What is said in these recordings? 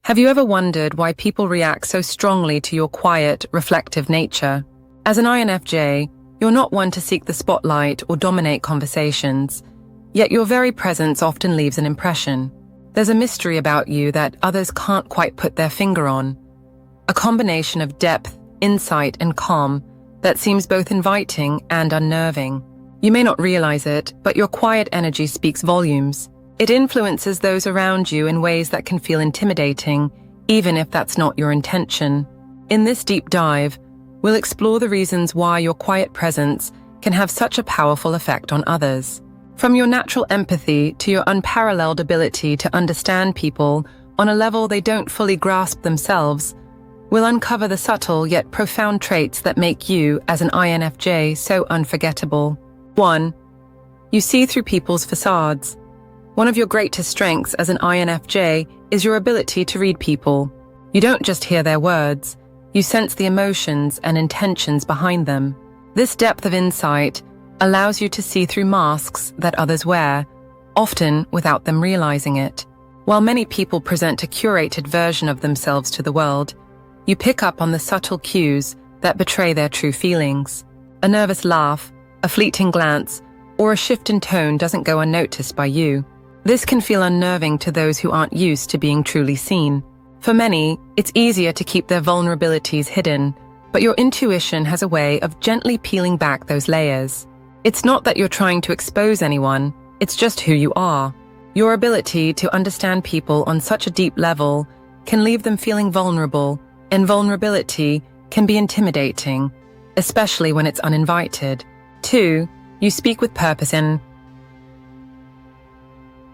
Have you ever wondered why people react so strongly to your quiet, reflective nature? As an INFJ, you're not one to seek the spotlight or dominate conversations, yet your very presence often leaves an impression. There's a mystery about you that others can't quite put their finger on. A combination of depth, insight, and calm that seems both inviting and unnerving. You may not realize it, but your quiet energy speaks volumes. It influences those around you in ways that can feel intimidating, even if that's not your intention. In this deep dive, we'll explore the reasons why your quiet presence can have such a powerful effect on others. From your natural empathy to your unparalleled ability to understand people on a level they don't fully grasp themselves, we'll uncover the subtle yet profound traits that make you, as an INFJ, so unforgettable. 1. You see through people's facades. One of your greatest strengths as an INFJ is your ability to read people. You don't just hear their words, you sense the emotions and intentions behind them. This depth of insight allows you to see through masks that others wear, often without them realizing it. While many people present a curated version of themselves to the world, you pick up on the subtle cues that betray their true feelings. A nervous laugh, a fleeting glance, or a shift in tone doesn't go unnoticed by you. This can feel unnerving to those who aren't used to being truly seen. For many, it's easier to keep their vulnerabilities hidden, but your intuition has a way of gently peeling back those layers. It's not that you're trying to expose anyone, it's just who you are. Your ability to understand people on such a deep level can leave them feeling vulnerable, and vulnerability can be intimidating, especially when it's uninvited. 2. You speak with purpose.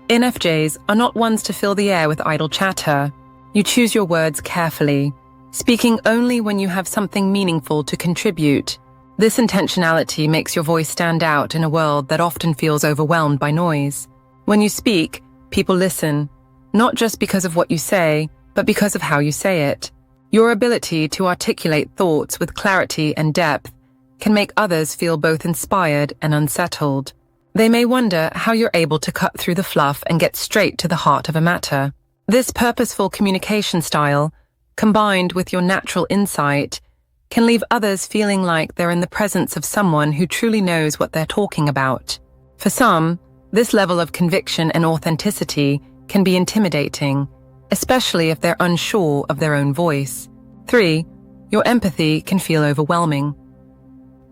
INFJs are not ones to fill the air with idle chatter. You choose your words carefully, speaking only when you have something meaningful to contribute. This intentionality makes your voice stand out in a world that often feels overwhelmed by noise. When you speak, people listen, not just because of what you say, but because of how you say it. Your ability to articulate thoughts with clarity and depth can make others feel both inspired and unsettled. They may wonder how you're able to cut through the fluff and get straight to the heart of a matter. This purposeful communication style, combined with your natural insight, can leave others feeling like they're in the presence of someone who truly knows what they're talking about. For some, this level of conviction and authenticity can be intimidating, especially if they're unsure of their own voice. 3. Your empathy can feel overwhelming.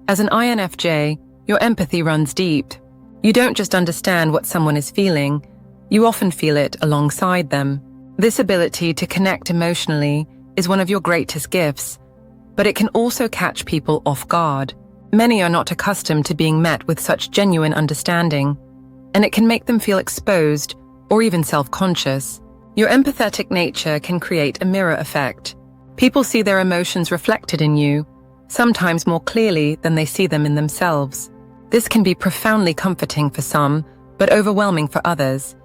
As an INFJ, your empathy runs deep. You don't just understand what someone is feeling, you often feel it alongside them. This ability to connect emotionally is one of your greatest gifts, but it can also catch people off guard. Many are not accustomed to being met with such genuine understanding, and it can make them feel exposed or even self-conscious. Your empathetic nature can create a mirror effect. People see their emotions reflected in you, sometimes more clearly than they see them in themselves. This can be profoundly comforting for some, but overwhelming for others,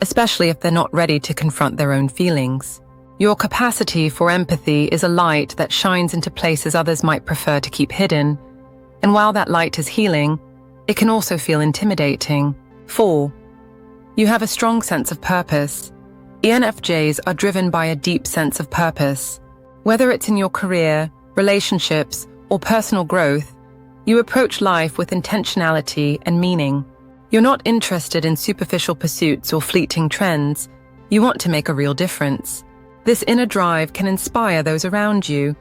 especially if they're not ready to confront their own feelings. Your capacity for empathy is a light that shines into places others might prefer to keep hidden, and while that light is healing, it can also feel intimidating. 4. You have a strong sense of purpose. ENFJs are driven by a deep sense of purpose. Whether it's in your career, relationships, or personal growth, you approach life with intentionality and meaning. You're not interested in superficial pursuits or fleeting trends. You want to make a real difference. This inner drive can inspire those around you,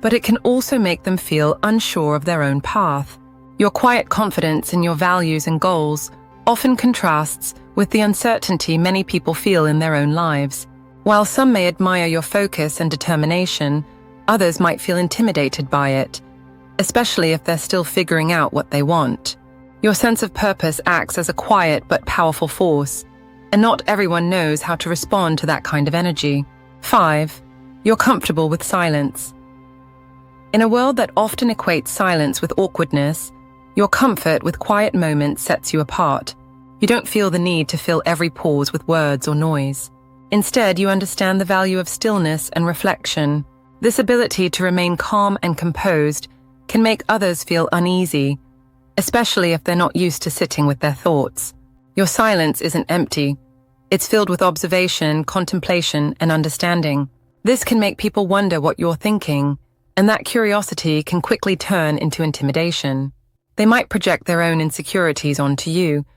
but it can also make them feel unsure of their own path. Your quiet confidence in your values and goals often contrasts with the uncertainty many people feel in their own lives. While some may admire your focus and determination, others might feel intimidated by it, especially if they're still figuring out what they want. Your sense of purpose acts as a quiet but powerful force, and not everyone knows how to respond to that kind of energy. 5. You're comfortable with silence. In a world that often equates silence with awkwardness, your comfort with quiet moments sets you apart. You don't feel the need to fill every pause with words or noise. Instead, you understand the value of stillness and reflection. This ability to remain calm and composed can make others feel uneasy, especially if they're not used to sitting with their thoughts. Your silence isn't empty. It's filled with observation, contemplation, and understanding. This can make people wonder what you're thinking, and that curiosity can quickly turn into intimidation. They might project their own insecurities onto you,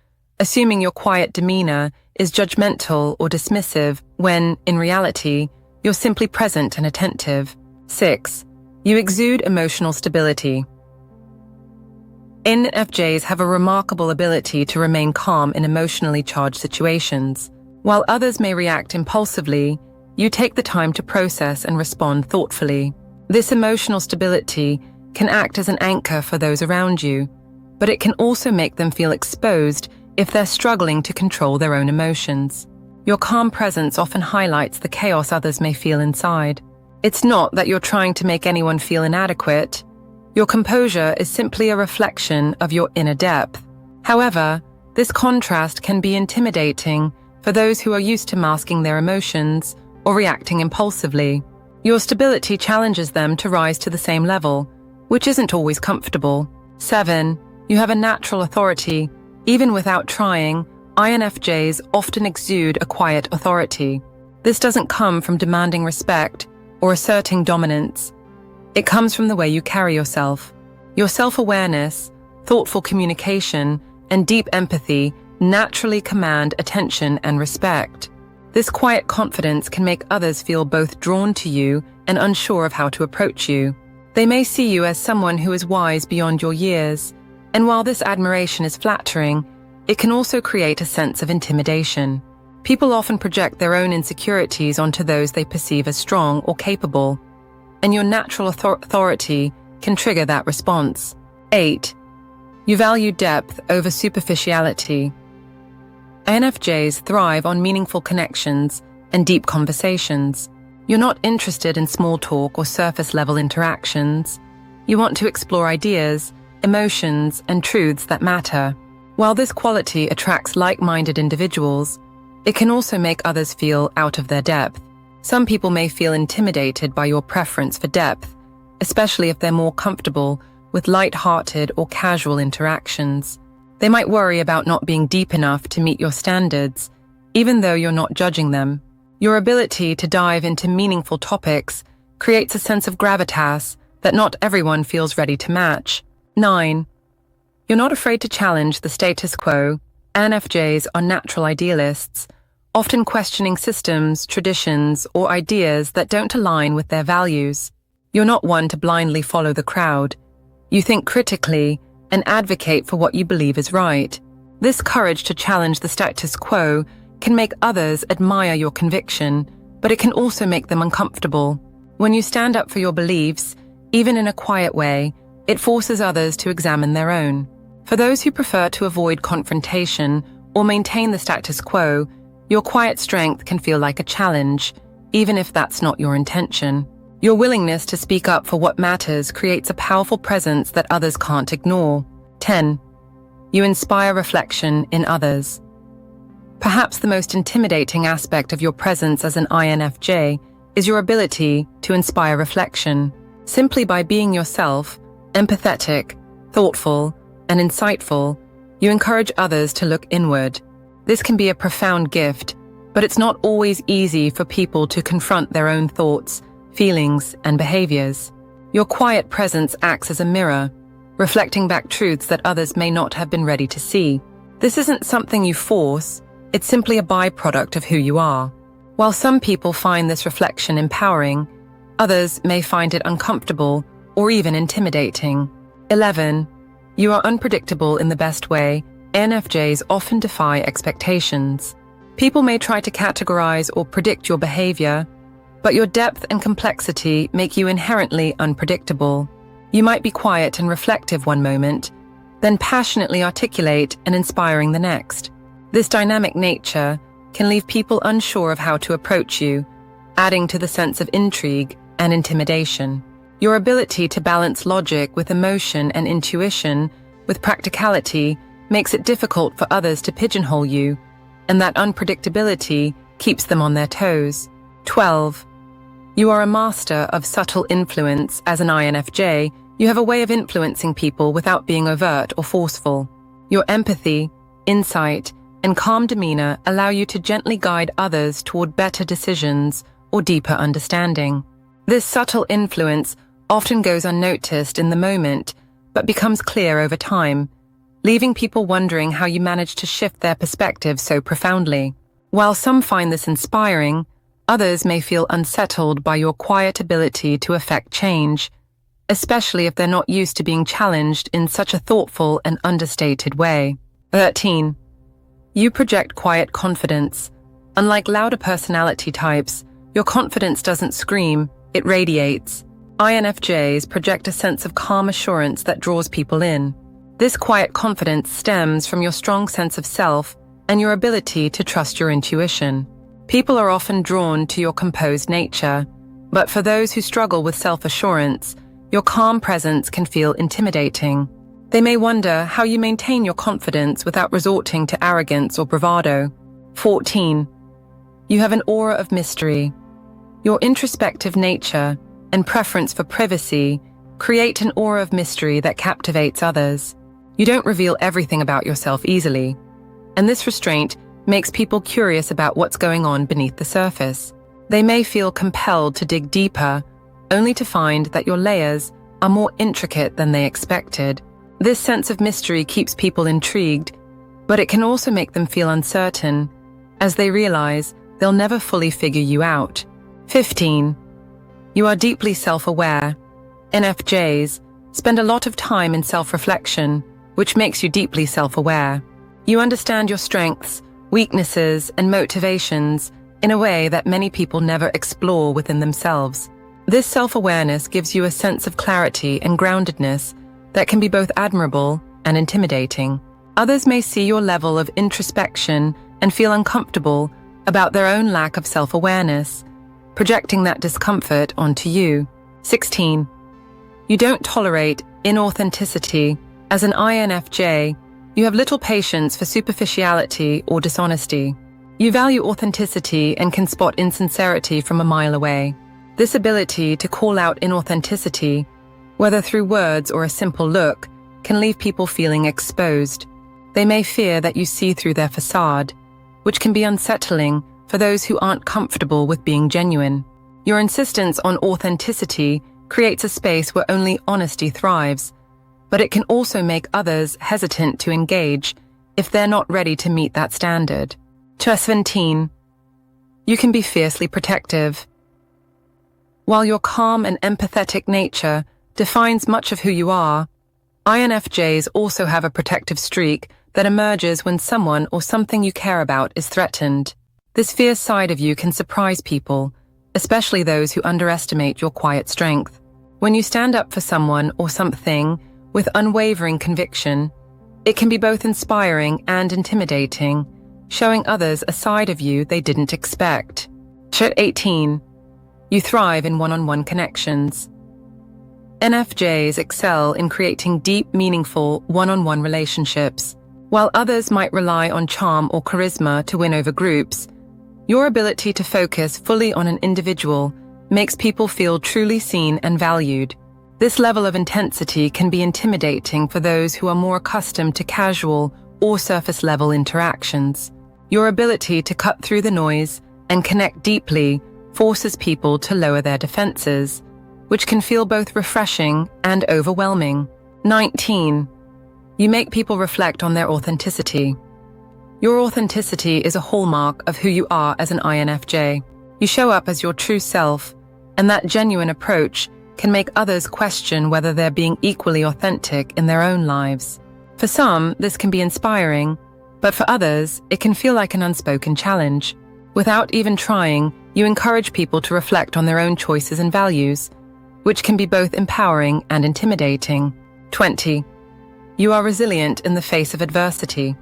assuming your quiet demeanor is judgmental or dismissive when, in reality, you're simply present and attentive. 6. You exude emotional stability. INFJs have a remarkable ability to remain calm in emotionally charged situations. While others may react impulsively, you take the time to process and respond thoughtfully. This emotional stability can act as an anchor for those around you, but it can also make them feel exposed if they're struggling to control their own emotions. Your calm presence often highlights the chaos others may feel inside. It's not that you're trying to make anyone feel inadequate. Your composure is simply a reflection of your inner depth. However, this contrast can be intimidating for those who are used to masking their emotions or reacting impulsively. Your stability challenges them to rise to the same level, which isn't always comfortable. 7. You have a natural authority. Even without trying, INFJs often exude a quiet authority. This doesn't come from demanding respect or asserting dominance. It comes from the way you carry yourself. Your self-awareness, thoughtful communication, and deep empathy naturally command attention and respect. This quiet confidence can make others feel both drawn to you and unsure of how to approach you. They may see you as someone who is wise beyond your years, and while this admiration is flattering, it can also create a sense of intimidation. People often project their own insecurities onto those they perceive as strong or capable, and your natural authority can trigger that response. 8. You value depth over superficiality. INFJs thrive on meaningful connections and deep conversations. You're not interested in small talk or surface-level interactions. You want to explore ideas, emotions, and truths that matter. While this quality attracts like-minded individuals, it can also make others feel out of their depth. Some people may feel intimidated by your preference for depth, especially if they're more comfortable with light-hearted or casual interactions. They might worry about not being deep enough to meet your standards, even though you're not judging them. Your ability to dive into meaningful topics creates a sense of gravitas that not everyone feels ready to match. 9. You're not afraid to challenge the status quo. INFJs are natural idealists, often questioning systems, traditions, or ideas that don't align with their values. You're not one to blindly follow the crowd. You think critically and advocate for what you believe is right. This courage to challenge the status quo can make others admire your conviction, but it can also make them uncomfortable. When you stand up for your beliefs, even in a quiet way, it forces others to examine their own. For those who prefer to avoid confrontation or maintain the status quo, your quiet strength can feel like a challenge, even if that's not your intention. Your willingness to speak up for what matters creates a powerful presence that others can't ignore. 10. You inspire reflection in others. Perhaps the most intimidating aspect of your presence as an INFJ is your ability to inspire reflection. Simply by being yourself, empathetic, thoughtful, and insightful, you encourage others to look inward. This can be a profound gift, but it's not always easy for people to confront their own thoughts, feelings, and behaviors. Your quiet presence acts as a mirror, reflecting back truths that others may not have been ready to see. This isn't something you force, it's simply a byproduct of who you are. While some people find this reflection empowering, others may find it uncomfortable or even intimidating. 11. You are unpredictable in the best way. INFJs often defy expectations. People may try to categorize or predict your behavior, but your depth and complexity make you inherently unpredictable. You might be quiet and reflective one moment, then passionately articulate and inspiring the next. This dynamic nature can leave people unsure of how to approach you, adding to the sense of intrigue and intimidation. Your ability to balance logic with emotion and intuition with practicality makes it difficult for others to pigeonhole you, and that unpredictability keeps them on their toes. 12. You are a master of subtle influence. As an INFJ, you have a way of influencing people without being overt or forceful. Your empathy, insight, and calm demeanor allow you to gently guide others toward better decisions or deeper understanding. This subtle influence often goes unnoticed in the moment, but becomes clear over time, leaving people wondering how you manage to shift their perspective so profoundly. While some find this inspiring, others may feel unsettled by your quiet ability to affect change, especially if they're not used to being challenged in such a thoughtful and understated way. 13. You project quiet confidence. Unlike louder personality types, your confidence doesn't scream, it radiates. INFJs project a sense of calm assurance that draws people in. This quiet confidence stems from your strong sense of self and your ability to trust your intuition. People are often drawn to your composed nature, but for those who struggle with self-assurance, your calm presence can feel intimidating. They may wonder how you maintain your confidence without resorting to arrogance or bravado. 14. You have an aura of mystery. Your introspective nature and preference for privacy create an aura of mystery that captivates others. You don't reveal everything about yourself easily, and this restraint makes people curious about what's going on beneath the surface. They may feel compelled to dig deeper, only to find that your layers are more intricate than they expected. This sense of mystery keeps people intrigued, but it can also make them feel uncertain, as they realize they'll never fully figure you out. 15. You are deeply self-aware. INFJs spend a lot of time in self-reflection, which makes you deeply self-aware. You understand your strengths, weaknesses, and motivations in a way that many people never explore within themselves. This self-awareness gives you a sense of clarity and groundedness that can be both admirable and intimidating. Others may see your level of introspection and feel uncomfortable about their own lack of self-awareness, projecting that discomfort onto you. 16. You don't tolerate inauthenticity. As an INFJ, you have little patience for superficiality or dishonesty. You value authenticity and can spot insincerity from a mile away. This ability to call out inauthenticity, whether through words or a simple look, can leave people feeling exposed. They may fear that you see through their facade, which can be unsettling for those who aren't comfortable with being genuine. Your insistence on authenticity creates a space where only honesty thrives, but it can also make others hesitant to engage if they're not ready to meet that standard. 17. You can be fiercely protective. While your calm and empathetic nature defines much of who you are, INFJs also have a protective streak that emerges when someone or something you care about is threatened. This fierce side of you can surprise people, especially those who underestimate your quiet strength. When you stand up for someone or something with unwavering conviction, it can be both inspiring and intimidating, showing others a side of you they didn't expect. 18. You thrive in one-on-one connections. INFJs excel in creating deep, meaningful, one-on-one relationships. While others might rely on charm or charisma to win over groups, your ability to focus fully on an individual makes people feel truly seen and valued. This level of intensity can be intimidating for those who are more accustomed to casual or surface-level interactions. Your ability to cut through the noise and connect deeply forces people to lower their defenses, which can feel both refreshing and overwhelming. 19. You make people reflect on their authenticity. Your authenticity is a hallmark of who you are as an INFJ. You show up as your true self, and that genuine approach can make others question whether they're being equally authentic in their own lives. For some, this can be inspiring, but for others, it can feel like an unspoken challenge. Without even trying, you encourage people to reflect on their own choices and values, which can be both empowering and intimidating. 20. You are resilient in the face of adversity.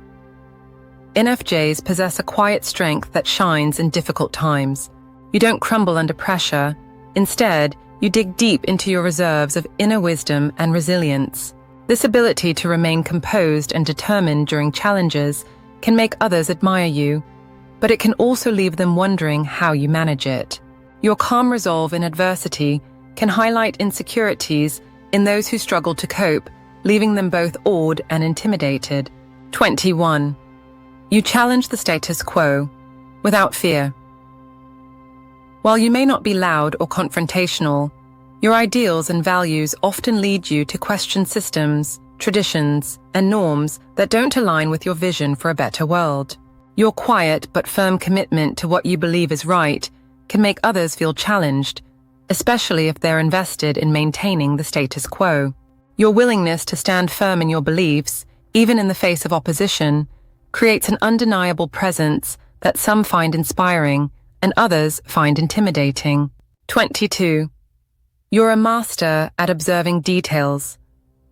INFJs possess a quiet strength that shines in difficult times. You don't crumble under pressure. Instead, you dig deep into your reserves of inner wisdom and resilience. This ability to remain composed and determined during challenges can make others admire you, but it can also leave them wondering how you manage it. Your calm resolve in adversity can highlight insecurities in those who struggle to cope, leaving them both awed and intimidated. 21. You challenge the status quo without fear. While you may not be loud or confrontational, your ideals and values often lead you to question systems, traditions, and norms that don't align with your vision for a better world. Your quiet but firm commitment to what you believe is right can make others feel challenged, especially if they're invested in maintaining the status quo. Your willingness to stand firm in your beliefs, even in the face of opposition, creates an undeniable presence that some find inspiring and others find intimidating. 22. You're a master at observing details.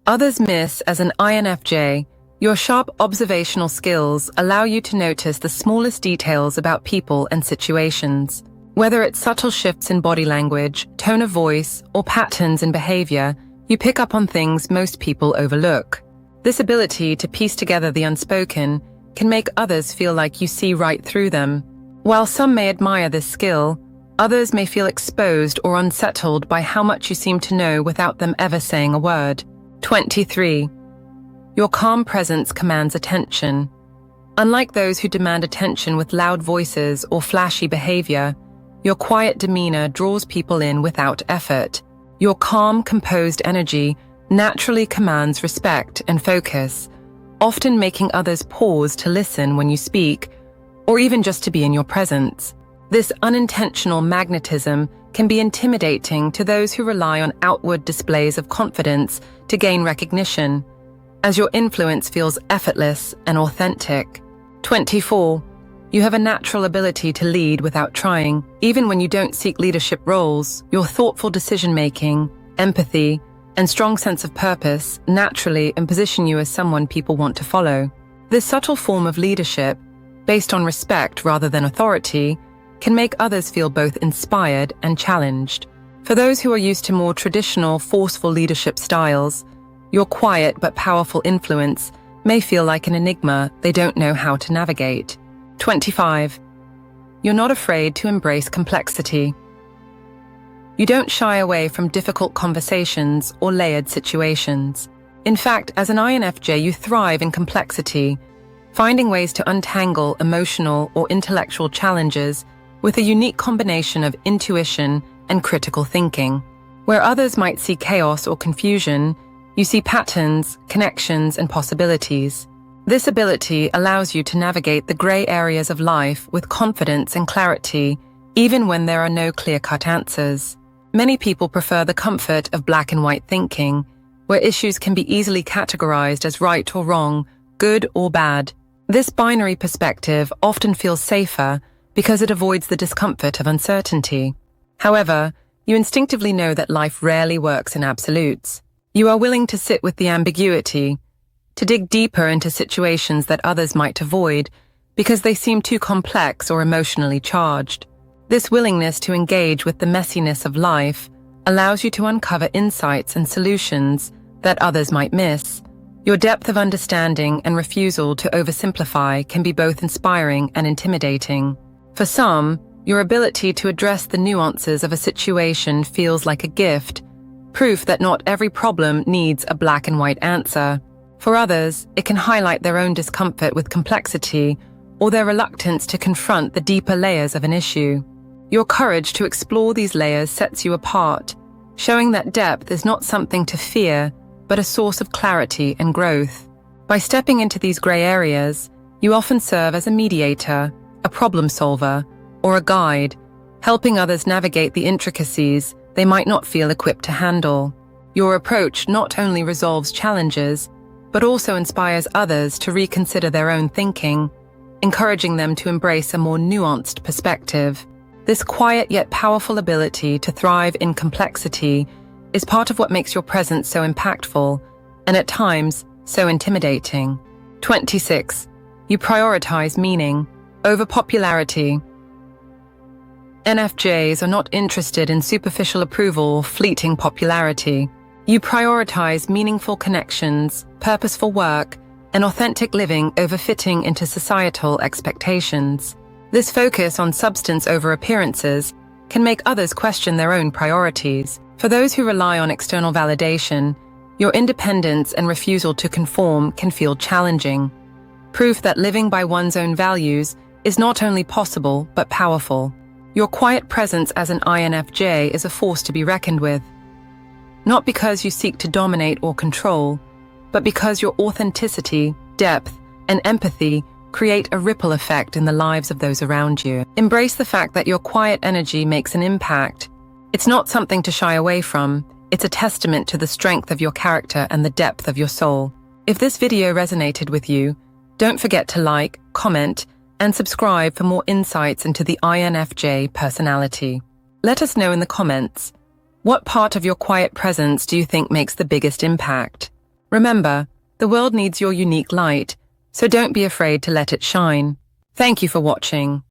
Others miss as an INFJ. Your sharp observational skills allow you to notice the smallest details about people and situations. Whether it's subtle shifts in body language, tone of voice, or patterns in behavior, you pick up on things most people overlook. This ability to piece together the unspoken can make others feel like you see right through them. While some may admire this skill, others may feel exposed or unsettled by how much you seem to know without them ever saying a word. 23. Your calm presence commands attention. Unlike those who demand attention with loud voices or flashy behavior, your quiet demeanor draws people in without effort. Your calm, composed energy naturally commands respect and focus, often making others pause to listen when you speak, or even just to be in your presence. This unintentional magnetism can be intimidating to those who rely on outward displays of confidence to gain recognition, as your influence feels effortless and authentic. 24. You have a natural ability to lead without trying. Even when you don't seek leadership roles, your thoughtful decision-making, empathy, and strong sense of purpose naturally position you as someone people want to follow. This subtle form of leadership, based on respect rather than authority, can make others feel both inspired and challenged. For those who are used to more traditional, forceful leadership styles, your quiet but powerful influence may feel like an enigma they don't know how to navigate. 25. You're not afraid to embrace complexity. You don't shy away from difficult conversations or layered situations. In fact, as an INFJ, you thrive in complexity, finding ways to untangle emotional or intellectual challenges with a unique combination of intuition and critical thinking. Where others might see chaos or confusion, you see patterns, connections, and possibilities. This ability allows you to navigate the gray areas of life with confidence and clarity, even when there are no clear-cut answers. Many people prefer the comfort of black and white thinking, where issues can be easily categorized as right or wrong, good or bad. This binary perspective often feels safer because it avoids the discomfort of uncertainty. However, you instinctively know that life rarely works in absolutes. You are willing to sit with the ambiguity, to dig deeper into situations that others might avoid because they seem too complex or emotionally charged. This willingness to engage with the messiness of life allows you to uncover insights and solutions that others might miss. Your depth of understanding and refusal to oversimplify can be both inspiring and intimidating. For some, your ability to address the nuances of a situation feels like a gift, proof that not every problem needs a black and white answer. For others, it can highlight their own discomfort with complexity or their reluctance to confront the deeper layers of an issue. Your courage to explore these layers sets you apart, showing that depth is not something to fear, but a source of clarity and growth. By stepping into these gray areas, you often serve as a mediator, a problem solver, or a guide, helping others navigate the intricacies they might not feel equipped to handle. Your approach not only resolves challenges, but also inspires others to reconsider their own thinking, encouraging them to embrace a more nuanced perspective. This quiet yet powerful ability to thrive in complexity is part of what makes your presence so impactful, and at times, so intimidating. 26. You prioritize meaning over popularity. NFJs are not interested in superficial approval or fleeting popularity. You prioritize meaningful connections, purposeful work, and authentic living over fitting into societal expectations. This focus on substance over appearances can make others question their own priorities. For those who rely on external validation, your independence and refusal to conform can feel challenging. proof that living by one's own values is not only possible, but powerful. Your quiet presence as an INFJ is a force to be reckoned with. Not because you seek to dominate or control, but because your authenticity, depth, and empathy create a ripple effect in the lives of those around you. Embrace the fact that your quiet energy makes an impact. It's not something to shy away from. It's a testament to the strength of your character and the depth of your soul. If this video resonated with you, don't forget to like, comment, and subscribe for more insights into the INFJ personality. Let us know in the comments, what part of your quiet presence do you think makes the biggest impact? Remember, the world needs your unique light, so don't be afraid to let it shine. Thank you for watching.